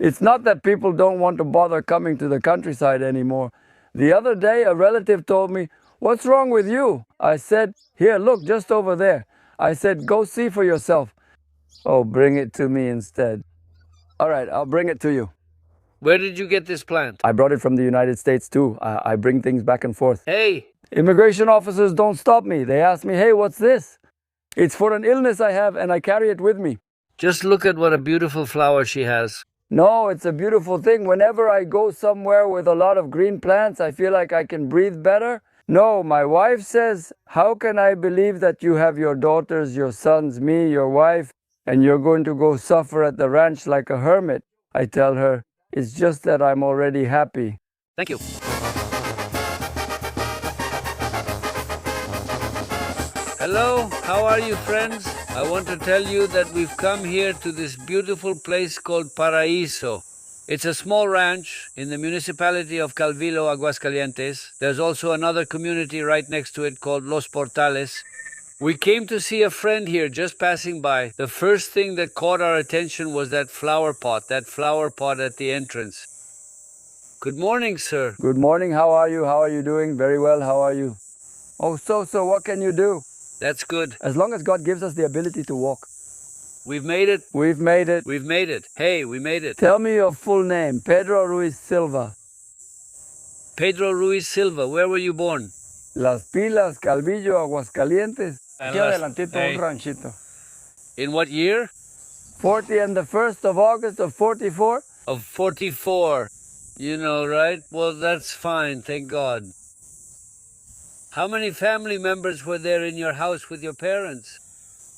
It's not that people don't want to bother coming to the countryside anymore. The other day, a relative told me, "What's wrong with you?" I said, "Here, look, just over there." I said, "Go see for yourself." Oh, bring it to me instead. All right, I'll bring it to you. Where did you get this plant? I brought it from the United States too. I bring things back and forth. Hey! Immigration officers don't stop me. They ask me, "Hey, what's this?" It's for an illness I have and I carry it with me. Just look at what a beautiful flower she has. No, it's a beautiful thing. Whenever I go somewhere with a lot of green plants, I feel like I can breathe better. No, my wife says, "How can I believe that you have your daughters, your sons, me, your wife, and you're going to go suffer at the ranch like a hermit?" I tell her, "It's just that I'm already happy." Thank you. Hello, how are you, friends? I want to tell you that we've come here to this beautiful place called Paraíso. It's a small ranch in the municipality of Calvillo, Aguascalientes. There's also another community right next to it called Los Portales. We came to see a friend here just passing by. The first thing that caught our attention was that flower pot at the entrance. Good morning, sir. Good morning, how are you? How are you doing? Very well, how are you? Oh, so what can you do? That's good. As long as God gives us the ability to walk. We've made it. We've made it. We've made it. Hey, we made it. Tell me your full name. Pedro Ruiz Silva. Pedro Ruiz Silva. Where were you born? Las Pilas, Calvillo, Aguascalientes. Aquí adelantito Hey. un ranchito. In what year? 40 and the 1st of August of 44. Of 44. You know, right? Well, that's fine, thank God. How many family members were there in your house with your parents?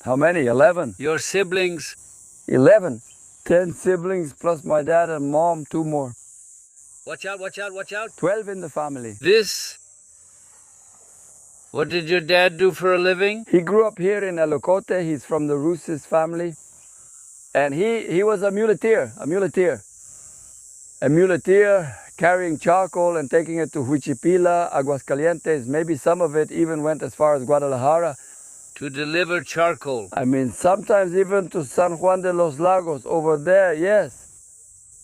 How many? 11. Your siblings? 11. 10 siblings plus my dad and mom, 2 more. Watch out, watch out, watch out. 12 in the family. This? What did your dad do for a living? He grew up here in Elocote. He's from the Rusis family. And he was a muleteer. A muleteer carrying charcoal and taking it to Huichipila, Aguascalientes. Maybe some of it even went as far as Guadalajara. To deliver charcoal. I mean, sometimes even to San Juan de los Lagos, over there, yes.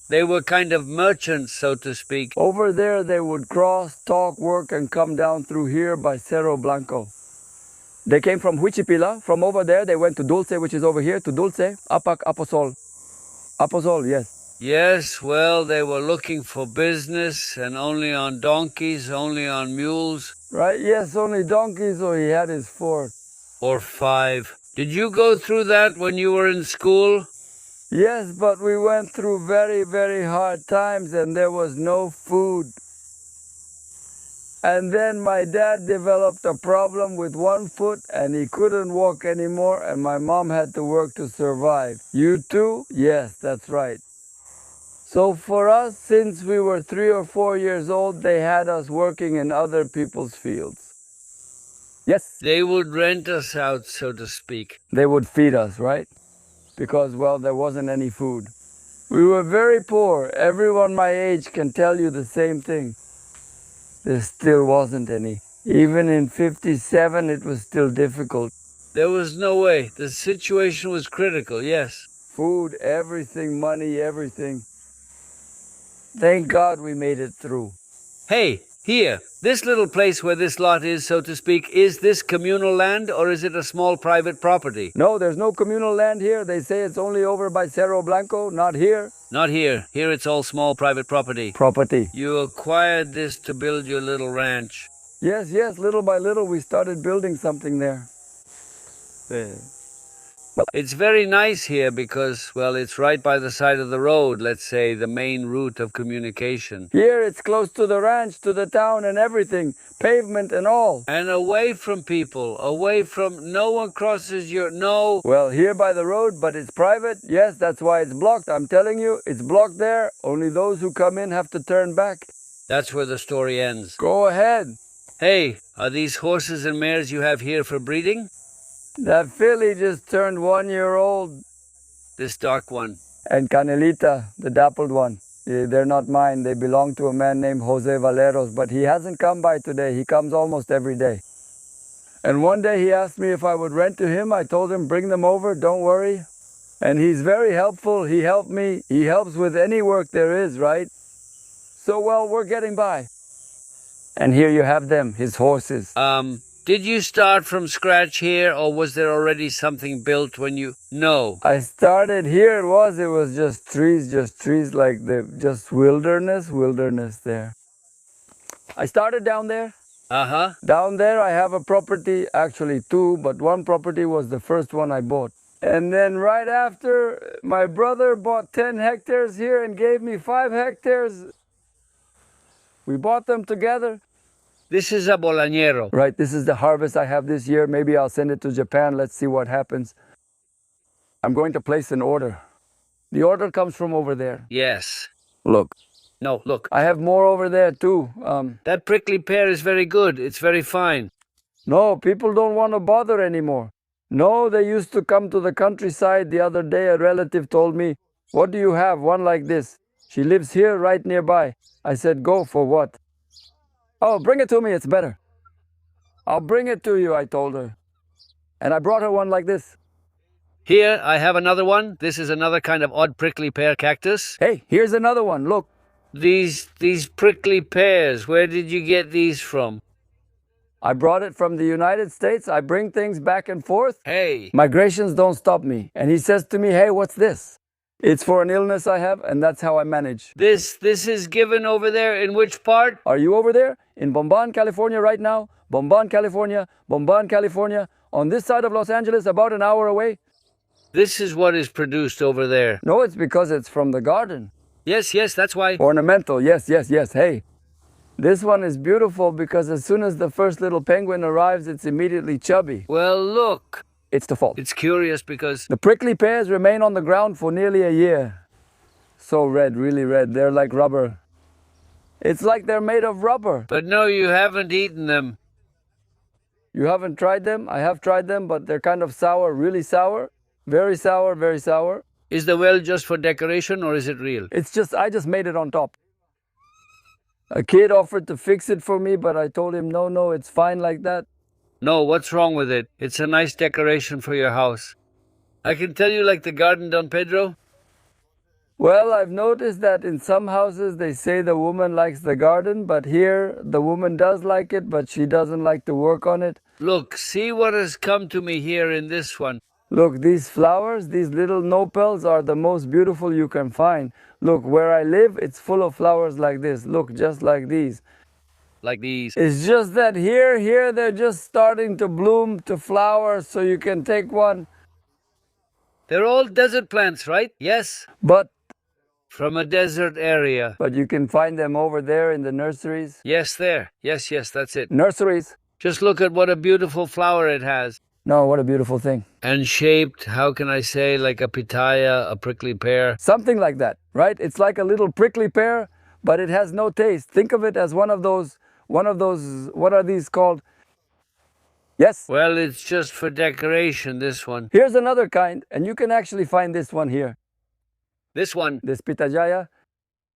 They were kind of merchants, so to speak. Over there, they would cross, talk, work, and come down through here by Cerro Blanco. They came from Huichipila. From over there, they went to Dulce, which is over here, to Dulce, Apac, Aposol. Aposol, yes. Yes, well, they were looking for business and only on donkeys, only on mules. Right, yes, only donkeys, so he had his 4. Or 5. Did you go through that when you were in school? Yes, but we went through very, very hard times and there was no food. And then my dad developed a problem with 1 foot and he couldn't walk anymore and my mom had to work to survive. You too? Yes, that's right. So for us, since we were 3 or 4 years old, they had us working in other people's fields. Yes. They would rent us out, so to speak. They would feed us, right? Because, well, there wasn't any food. We were very poor. Everyone my age can tell you the same thing. There still wasn't any. Even in 57, it was still difficult. There was no way. The situation was critical, yes. Food, everything, money, everything. Thank God we made it through. Hey, here, this little place where this lot is, so to speak, is this communal land or is it a small private property? No, there's no communal land here. They say it's only over by Cerro Blanco, not here. Not here. Here it's all small private property. Property. You acquired this to build your little ranch. Yes, little by little we started building something there. It's very nice here because, well, it's right by the side of the road, let's say, the main route of communication. Here it's close to the ranch, to the town and everything, pavement and all. And away from people, away from, no one crosses your, no. Well, here by the road, but it's private. Yes, that's why it's blocked. I'm telling you, it's blocked there. Only those who come in have to turn back. That's where the story ends. Go ahead. Hey, are these horses and mares you have here for breeding? That filly just turned 1 year old. This dark one. And Canelita, the dappled one. They're not mine. They belong to a man named Jose Valeros, but he hasn't come by today. He comes almost every day. And one day he asked me if I would rent to him. I told him, bring them over, don't worry. And he's very helpful. He helped me. He helps with any work there is, right? So, well, we're getting by. And here you have them, his horses. Did you start from scratch here, or was there already something built when you... No. I started here, it was just trees like just wilderness there. I started down there. Uh-huh. Down there I have a property, actually two, but one property was the first one I bought. And then right after, my brother bought 10 hectares here and gave me 5 hectares. We bought them together. This is a bolañero. Right, this is the harvest I have this year. Maybe I'll send it to Japan. Let's see what happens. I'm going to place an order. The order comes from over there. Yes. Look. No, look. I have more over there too. That prickly pear is very good. It's very fine. No, people don't want to bother anymore. No, they used to come to the countryside. The other day, a relative told me, "What do you have? One like this." She lives here right nearby. I said, "Go for what?" "Oh, bring it to me. It's better." "I'll bring it to you," I told her. And I brought her one like this. Here, I have another one. This is another kind of odd prickly pear cactus. Hey, here's another one. Look. These prickly pears, where did you get these from? I brought it from the United States. I bring things back and forth. Hey. Migrations don't stop me. And he says to me, "Hey, what's this?" It's for an illness I have, and that's how I manage. This is given over there in which part? Are you over there? In Bomban, California right now? Bomban, California. Bomban, California. On this side of Los Angeles, about an hour away. This is what is produced over there. No, it's because it's from the garden. Yes, that's why. Ornamental, yes. Hey, this one is beautiful because as soon as the first little penguin arrives, it's immediately chubby. Well, look. It's the fall. It's curious because... The prickly pears remain on the ground for nearly a year. So red, really red. They're like rubber. It's like they're made of rubber. But no, you haven't eaten them. You haven't tried them? I have tried them, but they're kind of sour, really sour. Very sour, very sour. Is the well just for decoration or is it real? I just made it on top. A kid offered to fix it for me, but I told him, no, it's fine like that. No, what's wrong with it? It's a nice decoration for your house. I can tell you like the garden, Don Pedro. Well, I've noticed that in some houses they say the woman likes the garden, but here the woman does like it, but she doesn't like to work on it. Look, see what has come to me here in this one. Look, these flowers, these little nopals are the most beautiful you can find. Look, where I live, it's full of flowers like this. Look, just like these. Like these. It's just that here they're just starting to bloom, to flower, so you can take one. They're all desert plants, right? Yes. But from a desert area. But you can find them over there in the nurseries. Yes, there. Yes, that's it. Nurseries. Just look at what a beautiful flower it has. No, what a beautiful thing. And shaped, how can I say, like a pitaya, a prickly pear? Something like that, right? It's like a little prickly pear, but it has no taste. Think of it as one of those, what are these called? Yes? Well, it's just for decoration, this one. Here's another kind, and you can actually find this one here. This one? This pitaya.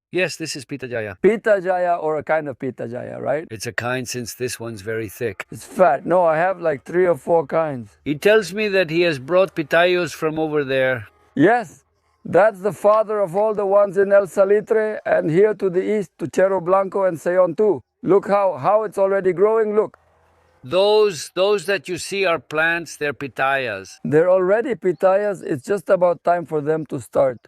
Yes, this is pitaya. Pitaya, or a kind of pitaya, right? It's a kind since this one's very thick. It's fat. No, I have like 3 or 4 kinds. He tells me that he has brought pitayos from over there. Yes, that's the father of all the ones in El Salitre and here to the east to Cerro Blanco and Sayon too. Look how it's already growing, look. Those that you see are plants, they're pitayas. They're already pitayas, it's just about time for them to start.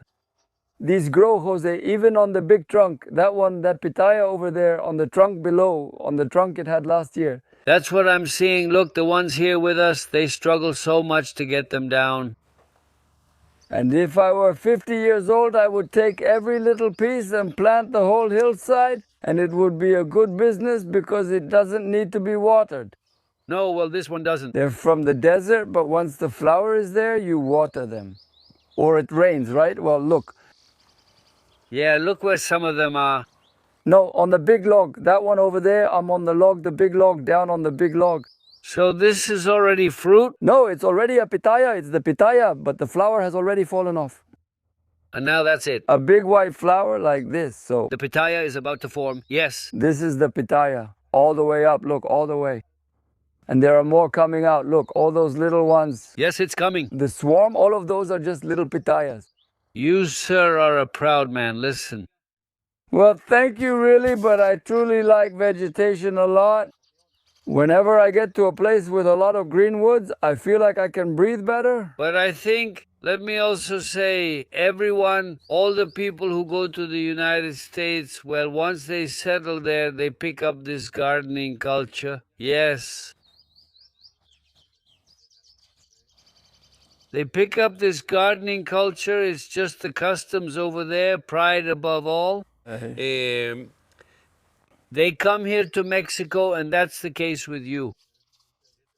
These grow, Jose, even on the big trunk. That one, that pitaya over there, on the trunk below, on the trunk it had last year. That's what I'm seeing. Look, the ones here with us, they struggle so much to get them down. And if I were 50 years old, I would take every little piece and plant the whole hillside, and it would be a good business because it doesn't need to be watered. No, well, this one doesn't. They're from the desert, but once the flower is there, you water them. Or it rains, right? Well, look. Yeah, look where some of them are. No, on the big log. That one over there, I'm on the log, the big log, down on the big log. So this is already fruit? No, it's already a pitaya. It's the pitaya, but the flower has already fallen off. And now that's it. A big white flower like this, so. The pitaya is about to form, yes. This is the pitaya. All the way up, look, all the way. And there are more coming out. Look, all those little ones. Yes, it's coming. The swarm, all of those are just little pitayas. You, sir, are a proud man. Listen. Well, thank you really, but I truly like vegetation a lot. Whenever I get to a place with a lot of green woods, I feel like I can breathe better. But I think, let me also say, everyone, all the people who go to the United States, well, once they settle there, they pick up this gardening culture. Yes. They pick up this gardening culture. It's just the customs over there, pride above all. They come here to Mexico, and that's the case with you.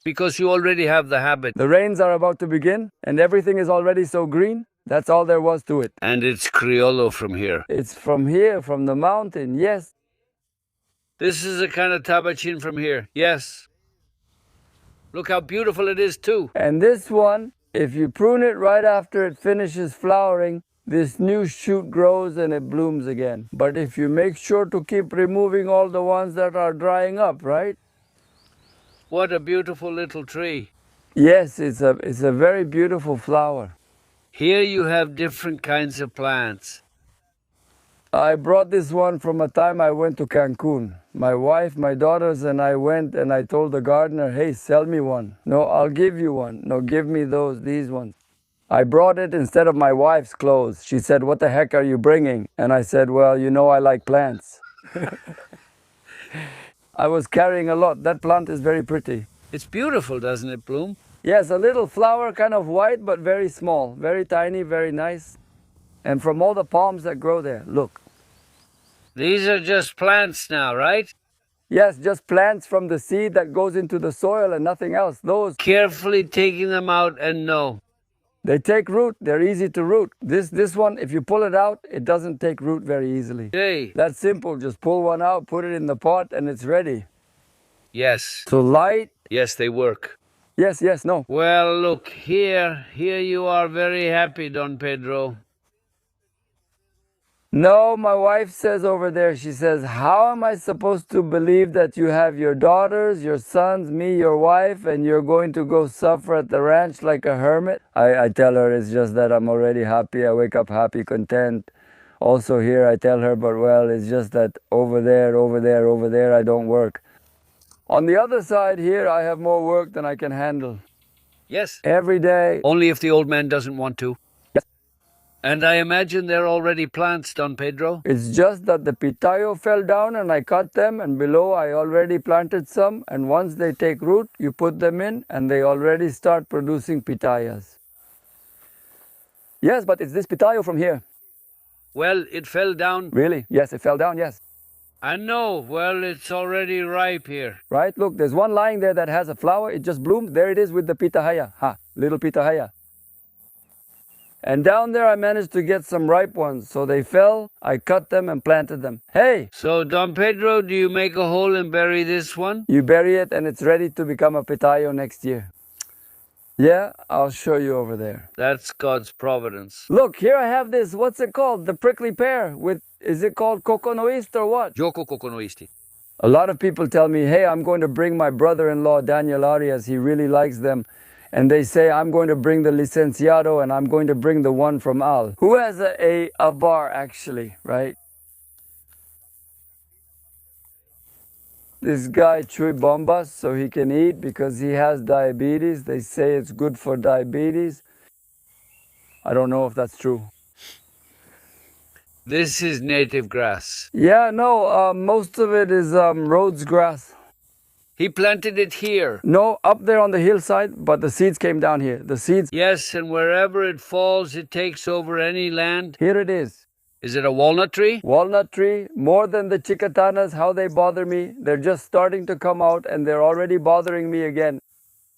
Because you already have the habit. The rains are about to begin, and everything is already so green. That's all there was to it. And it's Criollo from here. It's from here, from the mountain, yes. This is a kind of tabachin from here, yes. Look how beautiful it is, too. And this one, if you prune it right after it finishes flowering, this new shoot grows and it blooms again. But if you make sure to keep removing all the ones that are drying up, right? What a beautiful little tree. Yes, it's a very beautiful flower. Here you have different kinds of plants. I brought this one from a time I went to Cancun. My wife, my daughters, and I went and I told the gardener, hey, sell me one. No, I'll give you one. No, give me these ones. I brought it instead of my wife's clothes. She said, what the heck are you bringing? And I said, well, you know I like plants. I was carrying a lot. That plant is very pretty. It's beautiful, doesn't it, Bloom? Yes, a little flower, kind of white, but very small. Very tiny, very nice. And from all the palms that grow there, look. These are just plants now, right? Yes, just plants from the seed that goes into the soil and nothing else. Those. Carefully taking them out and no. They take root. They're easy to root. This one, if you pull it out, it doesn't take root very easily. Hey. That's simple. Just pull one out, put it in the pot, and it's ready. Yes. So light. Yes, they work. Yes, yes, no. Well, look, here you are very happy, Don Pedro. No, my wife says over there, she says, how am I supposed to believe that you have your daughters, your sons, me, your wife, and you're going to go suffer at the ranch like a hermit? I tell her it's just that I'm already happy. I wake up happy, content. Also here I tell her, but well, it's just that over there, I don't work. On the other side here, I have more work than I can handle. Yes. Every day. Only if the old man doesn't want to. Yes. And I imagine they're already plants, Don Pedro? It's just that the pitayo fell down and I cut them, and below I already planted some, and once they take root, you put them in and they already start producing pitayas. Yes, but it's this pitayo from here. Well, it fell down. Really? Yes, it fell down, yes. I know. Well, it's already ripe here. Right? Look, there's one lying there that has a flower. It just bloomed. There it is with the pitahaya. Ha, little pitahaya. And down there I managed to get some ripe ones. So they fell, I cut them and planted them. Hey! So, Don Pedro, do you make a hole and bury this one? You bury it and it's ready to become a pitayo next year. Yeah, I'll show you over there. That's God's providence. Look, here I have this, what's it called? The prickly pear with, is it called coconoist or what? Joko coconoisti. A lot of people tell me, hey, I'm going to bring my brother-in-law, Daniel Arias. He really likes them. And they say, I'm going to bring the licenciado and I'm going to bring the one from Al. Who has a bar, actually, right? This guy chew bombas so he can eat because he has diabetes. They say it's good for diabetes. I don't know if that's true. This is native grass. Yeah, no, most of it is Rhodes grass. He planted it here. No, up there on the hillside, but the seeds came down here. The seeds. Yes, and wherever it falls, it takes over any land. Here it is. Is it a walnut tree? Walnut tree, more than the chicatanas, how they bother me. They're just starting to come out and they're already bothering me again.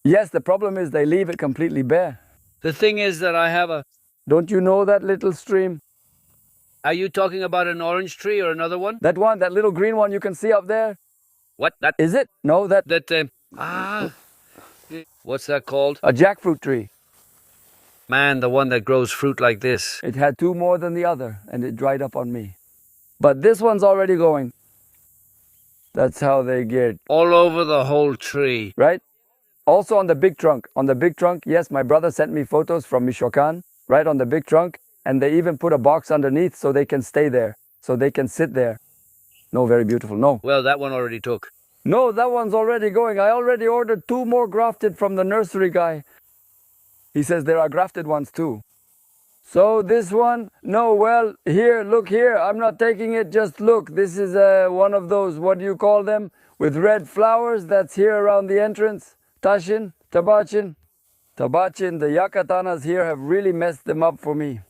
Yes, the problem is they leave it completely bare. The thing is that I have a... Don't you know that little stream? Are you talking about an orange tree or another one? That one, that little green one you can see up there? What? That? Is it? No, that... What's that called? A jackfruit tree. Man, the one that grows fruit like this. It had two more than the other, and it dried up on me. But this one's already going. That's how they get. All over the whole tree. Right? Also on the big trunk. On the big trunk, yes, my brother sent me photos from Michoacan, right on the big trunk. And they even put a box underneath so they can stay there, so they can sit there. No, very beautiful. No. Well, that one already took. No, that one's already going. I already ordered 2 more grafted from the nursery guy. He says there are grafted ones too. So this one, no, well, here, look here. I'm not taking it, just look. This is one of those, what do you call them? With red flowers that's here around the entrance. Tashin, Tabachin. Tabachin, the Yakatanas here have really messed them up for me.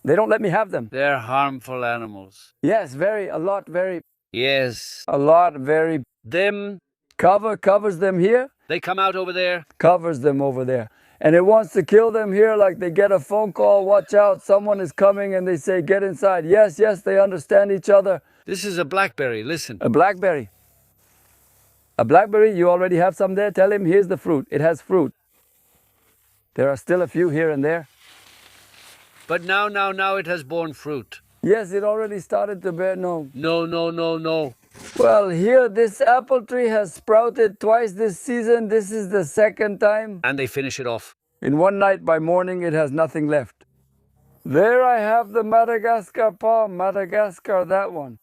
They don't let me have them. They're harmful animals. Yes, a lot, very. Yes. A lot, very. Them. Covers them here. They come out over there. Covers them over there. And it wants to kill them here, like they get a phone call, watch out, someone is coming, and they say, get inside. Yes, they understand each other. This is a blackberry, listen. A blackberry. A blackberry, you already have some there? Tell him, here's the fruit. It has fruit. There are still a few here and there. But now it has borne fruit. Yes, it already started to bear, no. No. Well, here, this apple tree has sprouted twice this season. This is the second time. And they finish it off. In one night, by morning, it has nothing left. There I have the Madagascar palm. Madagascar, that one.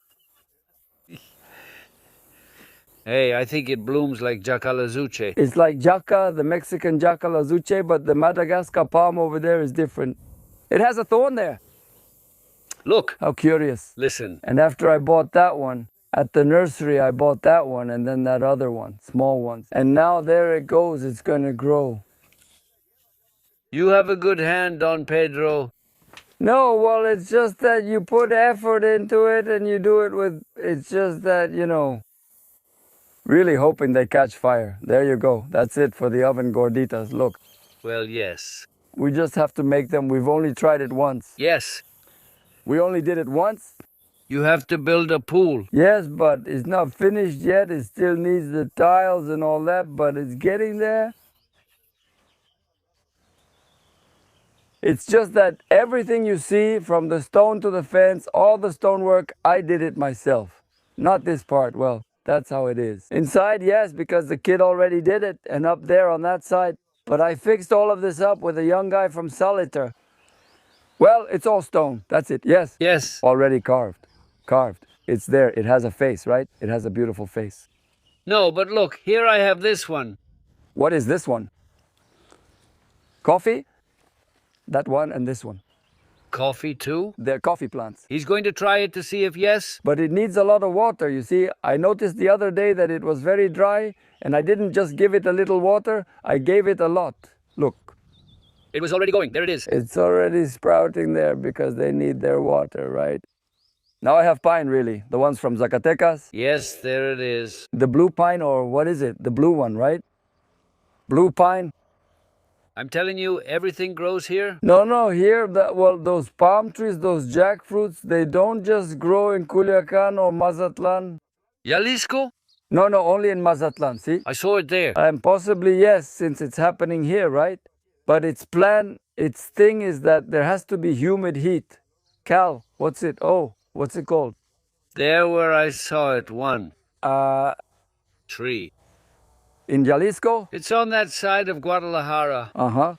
Hey, I think it blooms like jacalazuche. It's like jaca, the Mexican jacalazuche, but the Madagascar palm over there is different. It has a thorn there. Look. How curious. Listen. And after I bought that one, at the nursery, I bought that one and then that other one, small ones. And now there it goes, it's going to grow. You have a good hand, Don Pedro. No, well, it's just that you put effort into it and you do it with, it's just that, really hoping they catch fire. There you go. That's it for the oven gorditas. Look. Well, yes. We just have to make them. We've only tried it once. Yes. We only did it once. You have to build a pool. Yes, but it's not finished yet. It still needs the tiles and all that, but it's getting there. It's just that everything you see, from the stone to the fence, all the stonework, I did it myself. Not this part. Well, that's how it is. Inside, yes, because the kid already did it, and up there on that side. But I fixed all of this up with a young guy from Saliter. Well, it's all stone. That's it. Yes. Yes. Already carved. It's there. It has a face, right? It has a beautiful face. No, but look, here I have this one. What is this one? Coffee? That one and this one. Coffee too? They're coffee plants. He's going to try it to see if yes? But it needs a lot of water, you see. I noticed the other day that it was very dry, and I didn't just give it a little water, I gave it a lot. Look. It was already going. There it is. It's already sprouting there because they need their water, right? Now I have pine, really. The ones from Zacatecas. Yes, there it is. The blue pine, or what is it? The blue one, right? Blue pine. I'm telling you, everything grows here? No, here, those palm trees, those jackfruits, they don't just grow in Culiacan or Mazatlan. Jalisco? No, only in Mazatlan, see? I saw it there. And possibly, yes, since it's happening here, right? But its thing is that there has to be humid heat. Cal, what's it called? There where I saw it, one. Tree. In Jalisco? It's on that side of Guadalajara. Uh-huh.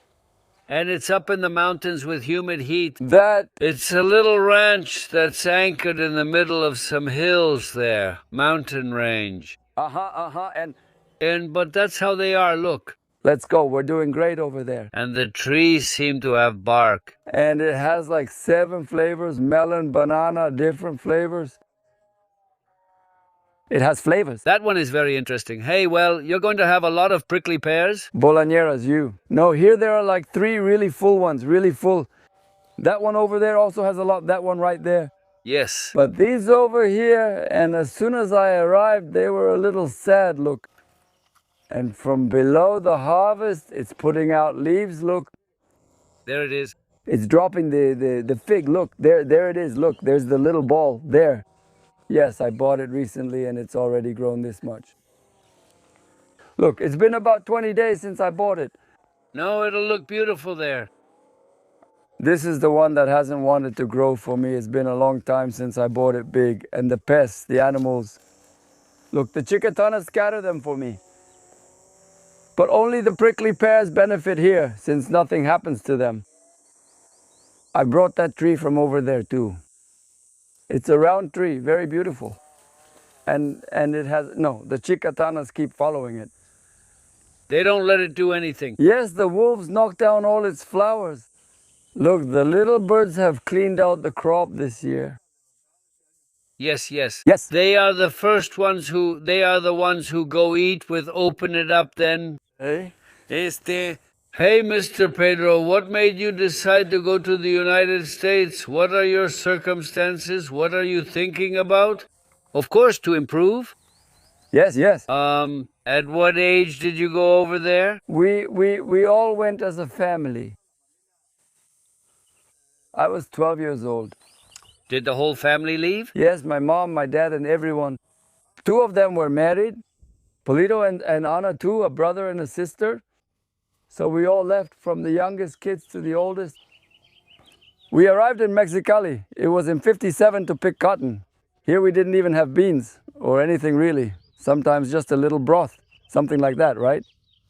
And it's up in the mountains with humid heat. It's a little ranch that's anchored in the middle of some hills there. Mountain range. But that's how they are, look. Let's go, we're doing great over there. And the trees seem to have bark. And it has like 7 flavors, melon, banana, different flavors. It has flavors. That one is very interesting. Hey, well, you're going to have a lot of prickly pears? Bolañeras, you. No, here there are like 3 really full ones, really full. That one over there also has a lot, that one right there. Yes. But these over here, and as soon as I arrived, they were a little sad, look. And from below the harvest, it's putting out leaves, look. There it is. It's dropping the fig, look, there it is, look, there's the little ball, there. Yes, I bought it recently and it's already grown this much. Look, it's been about 20 days since I bought it. No, it'll look beautiful there. This is the one that hasn't wanted to grow for me. It's been a long time since I bought it big. And the pests, the animals. Look, the chicatanas scatter them for me. But only the prickly pears benefit here, since nothing happens to them. I brought that tree from over there too. It's a round tree, very beautiful. And it has, no, the chicatanas keep following it. They don't let it do anything. Yes, the wolves knocked down all its flowers. Look, the little birds have cleaned out the crop this year. Yes, yes. Yes. They are the ones who go eat with open it up then. Hey? Hey, Mr. Pedro, what made you decide to go to the United States? What are your circumstances? What are you thinking about? Of course, to improve. Yes, yes. At what age did you go over there? We all went as a family. I was 12 years old. Did the whole family leave? Yes, my mom, my dad, and everyone. Two of them were married. Polito and Anna too, a brother and a sister. So we all left, from the youngest kids to the oldest. We arrived in Mexicali. It was in 57 to pick cotton. Here we didn't even have beans or anything really. Sometimes just a little broth, something like that, right?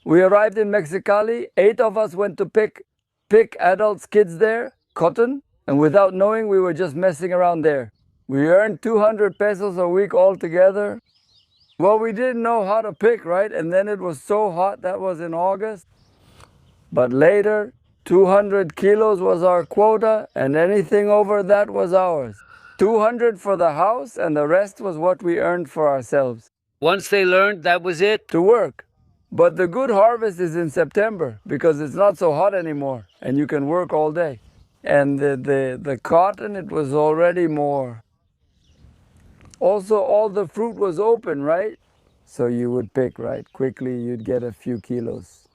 We arrived in Mexicali. 8 of us went to pick adults, kids there, cotton. And without knowing, we were just messing around there. We earned 200 pesos a week altogether. Well, we didn't know how to pick, right? And then it was so hot, that was in August. But later, 200 kilos was our quota, and anything over that was ours. 200 for the house, and the rest was what we earned for ourselves. Once they learned, that was it? To work. But the good harvest is in September, because it's not so hot anymore, and you can work all day. And the cotton, it was already more. Also, all the fruit was open, right? So you would pick, right? Quickly, you'd get a few kilos.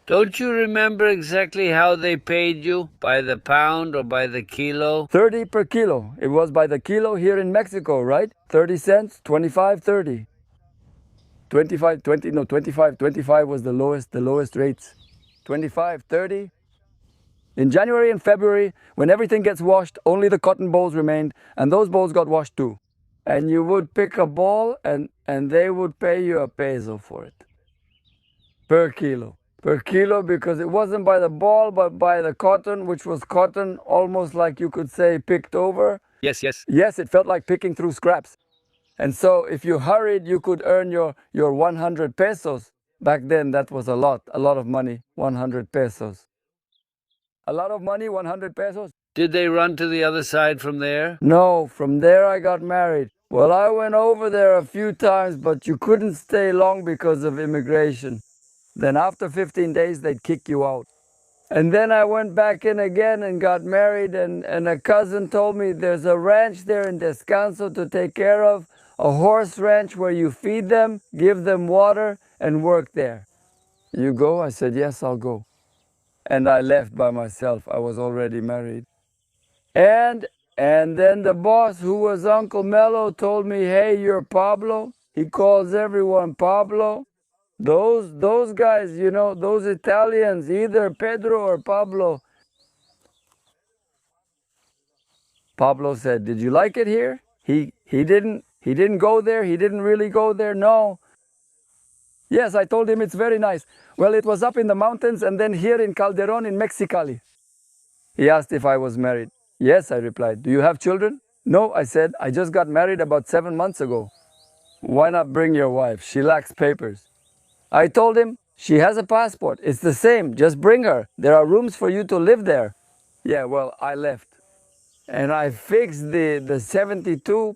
Don't you remember exactly how they paid you? By the pound or by the kilo? 30 per kilo. It was by the kilo here in Mexico, right? 30 cents, 25, 30. 25, 20, no, 25. 25 was the lowest rates. 25, 30. In January and February, when everything gets washed, only the cotton bolls remained, and those bolls got washed too. And you would pick a ball, and they would pay you a peso for it. Per kilo. Per kilo, because it wasn't by the ball, but by the cotton, which was cotton almost like you could say picked over. Yes, yes. Yes, it felt like picking through scraps. And so if you hurried, you could earn your 100 pesos. Back then, that was a lot of money, 100 pesos. A lot of money, 100 pesos. Did they run to the other side from there? No, from there I got married. Well, I went over there a few times, but you couldn't stay long because of immigration. Then after 15 days, they'd kick you out. And then I went back in again and got married, and a cousin told me there's a ranch there in Descanso to take care of, a horse ranch where you feed them, give them water, and work there. You go? I said, yes, I'll go. And I left by myself. I was already married. And then the boss, who was Uncle Mello, told me, hey, you're Pablo. He calls everyone Pablo. Those guys, you know, those Italians, either Pedro or Pablo. Pablo said, did you like it here? He didn't go there. He didn't really go there. No. Yes, I told him it's very nice. Well, it was up in the mountains and then here in Calderon in Mexicali. He asked if I was married. Yes, I replied. Do you have children? No, I said. I just got married about 7 months ago. Why not bring your wife? She lacks papers. I told him, she has a passport. It's the same. Just bring her. There are rooms for you to live there. Yeah, well, I left. And I fixed the 72.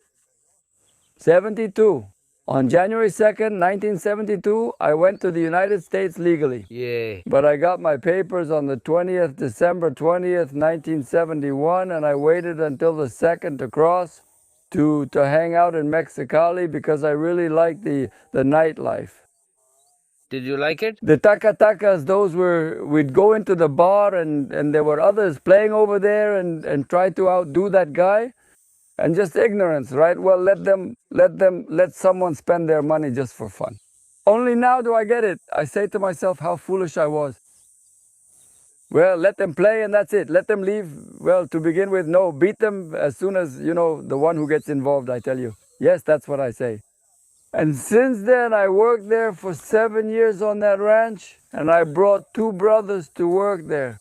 On January 2nd, 1972, I went to the United States legally. Yeah. But I got my papers on the 20th, December 20th, 1971, and I waited until the 2nd to cross to hang out in Mexicali because I really liked the nightlife. Did you like it? The tacatacas, we'd go into the bar and there were others playing over there and try to outdo that guy. And just ignorance, right? Well, let someone spend their money just for fun. Only now do I get it. I say to myself how foolish I was. Well, let them play and that's it. Let them leave. Well, to begin with, no, beat them as soon as, you know, the one who gets involved, I tell you. Yes, that's what I say. And since then, I worked there for 7 years on that ranch, and I brought 2 brothers to work there.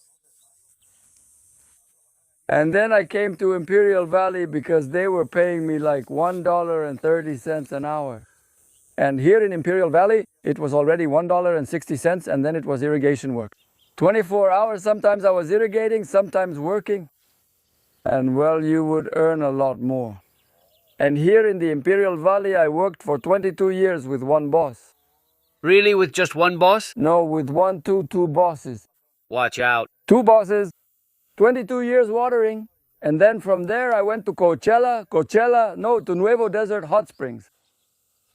And then I came to Imperial Valley because they were paying me like $1.30 an hour. And here in Imperial Valley, it was already $1.60, and then it was irrigation work. 24 hours, sometimes I was irrigating, sometimes working. And well, you would earn a lot more. And here in the Imperial Valley, I worked for 22 years with one boss. Really, with just one boss? No, with two bosses. Watch out. 2 bosses, 22 years watering. And then from there, I went to to Nuevo Desert Hot Springs.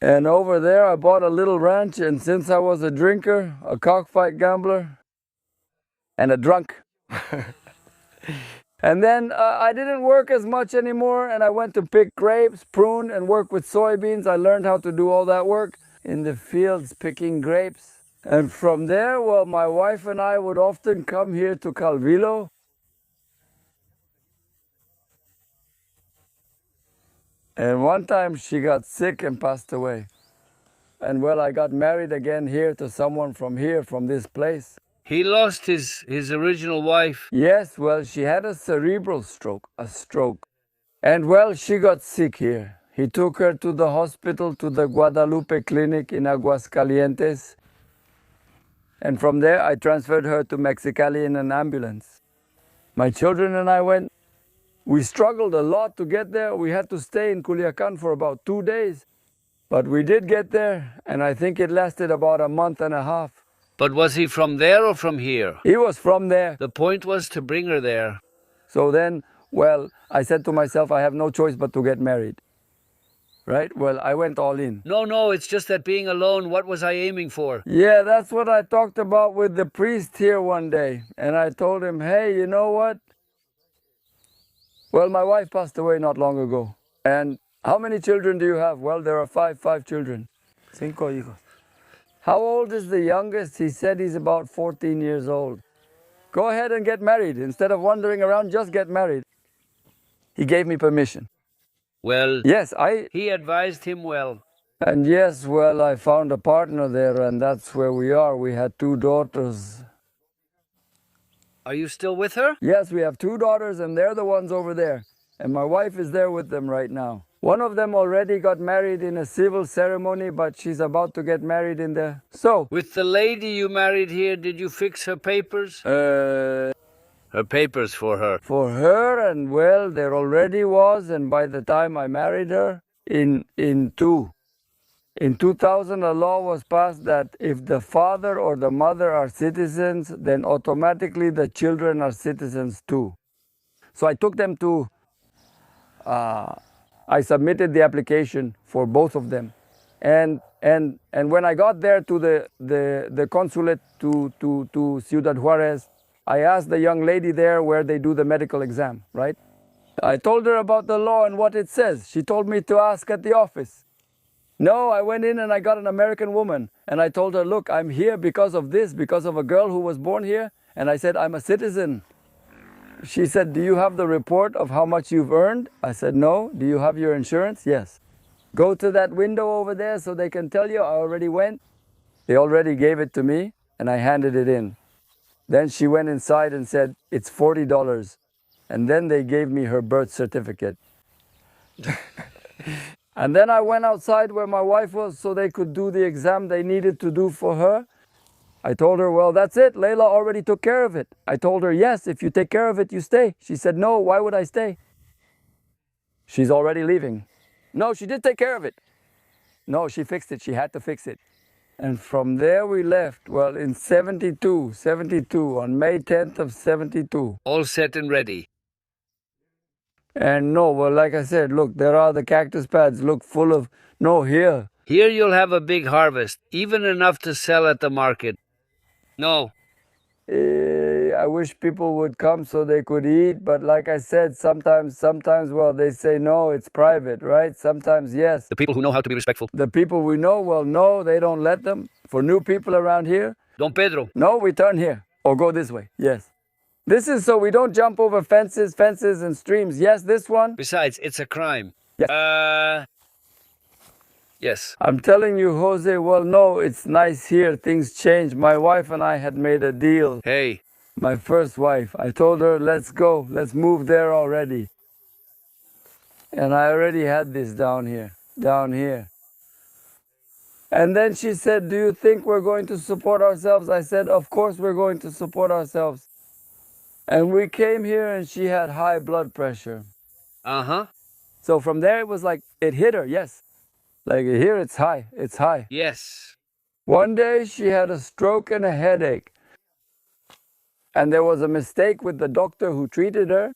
And over there, I bought a little ranch. And since I was a drinker, a cockfight gambler, and a drunk, and then I didn't work as much anymore, and I went to pick grapes, prune, and work with soybeans. I learned how to do all that work in the fields picking grapes. And from there, well, my wife and I would often come here to Calvillo. And one time she got sick and passed away. And well, I got married again here to someone from here, from this place. He lost his original wife. Yes, well, she had a cerebral stroke, a stroke. And well, she got sick here. He took her to the hospital, to the Guadalupe Clinic in Aguascalientes. And from there, I transferred her to Mexicali in an ambulance. My children and I went. We struggled a lot to get there. We had to stay in Culiacan for about 2 days. But we did get there, and I think it lasted about a month and a half. But was he from there or from here? He was from there. The point was to bring her there. So then, well, I said to myself, I have no choice but to get married. Right? Well, I went all in. No, it's just that being alone, what was I aiming for? Yeah, that's what I talked about with the priest here one day. And I told him, hey, you know what? Well, my wife passed away not long ago. And how many children do you have? Well, there are five children. 5 hijos. How old is the youngest? He said he's about 14 years old. Go ahead and get married. Instead of wandering around, just get married. He gave me permission. Well, Yes, he advised him well. and yes, well, I found a partner there, and that's where we are. We had 2 daughters. Are you still with her? Yes, we have 2 daughters, and they're the ones over there. And my wife is there with them right now. One of them already got married in a civil ceremony, but she's about to get married in the... So, With the lady you married here, did you fix her papers? Her papers for her. for her, and well, there already was, and by the time I married her, in 2000, a law was passed that if the father or the mother are citizens, then automatically the children are citizens too. So I took them to... I submitted the application for both of them. And when I got there to the consulate to Ciudad Juarez, I asked the young lady there where they do the medical exam, right? I told her about the law and what it says. She told me to ask at the office. No, I went in and I got an American woman. And I told her, look, I'm here because of this, because of a girl who was born here. And I said, I'm a citizen. She said, do you have the report of how much you've earned? I said, no. Do you have your insurance? Yes. Go to that window over there so they can tell you. I already went. They already gave it to me, and I handed it in. Then she went inside and said, it's $40. And then they gave me her birth certificate. And then I went outside where my wife was so they could do the exam they needed to do for her. I told her, well, that's it. Layla already took care of it. I told her, yes, if you take care of it, you stay. She said, no, why would I stay? She's already leaving. No, she did take care of it. No, she fixed it. She had to fix it. And from there we left. Well, in 72, on May 10th of 72. All set and ready. And no, well, like I said, look, there are the cactus pads, look, full of, no, here. Here you'll have a big harvest, even enough to sell at the market. No, I wish people would come so they could eat, but like I said, sometimes, well, they say no, it's private, right? Sometimes, yes. the people who know how to be respectful. The people we know, well, no, they don't let them. For new people around here, Don Pedro, no, we turn here or go this way, yes. This is so we don't jump over fences and streams. Yes, this one. besides, it's a crime. Yeah. Yes. I'm telling you, Jose, well, no, it's nice here. Things change. My wife and I had made a deal. Hey. My first wife. I told her, let's go. Let's move there already. And I already had this down here. Down here. And then she said, do you think we're going to support ourselves? I said, of course we're going to support ourselves. And we came here and she had high blood pressure. Uh-huh. So from there it was like, it hit her, yes. Like here it's high, it's high. Yes. One day she had a stroke and a headache. And there was a mistake with the doctor who treated her.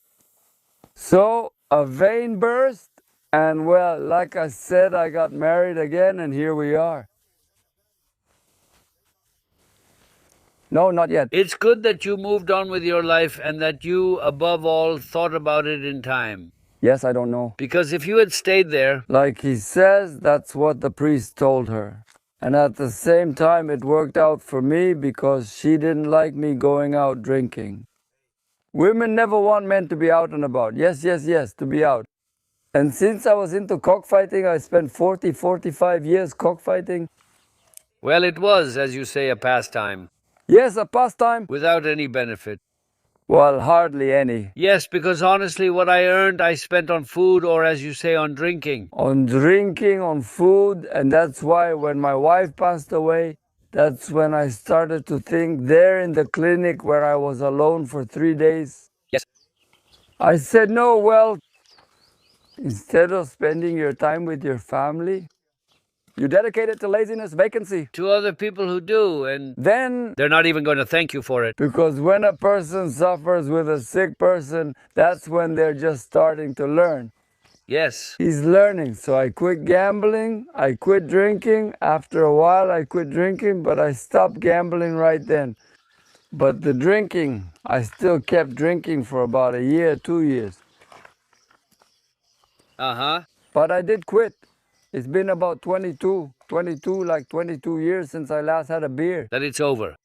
So a vein burst. And well, like I said, I got married again and here we are. No, not yet. It's good that you moved on with your life and that you, above all, thought about it in time. Yes, I don't know. Because if you had stayed there, Like he says, that's what the priest told her. And at the same time, it worked out for me because she didn't like me going out drinking. Women never want men to be out and about. Yes, yes, yes, to be out. And since I was into cockfighting, I spent 45 years cockfighting. well, it was, as you say, a pastime. Yes, a pastime. Without any benefit. Well, hardly any. Yes, because honestly, what I earned, I spent on food or, as you say, on drinking. On drinking, on food, and that's why when my wife passed away, that's when I started to think there in the clinic where I was alone for 3 days. Yes. I said, no, well, instead of spending your time with your family, you dedicate it to laziness, vacancy. To other people who do, and then they're not even going to thank you for it. Because when a person suffers with a sick person, that's when they're just starting to learn. Yes. He's learning. So I quit gambling, I quit drinking. After a while, I quit drinking, but I stopped gambling right then. But the drinking, I still kept drinking for about a year, 2 years. Uh-huh. But I did quit. It's been about 22 years since I last had a beer. That it's over.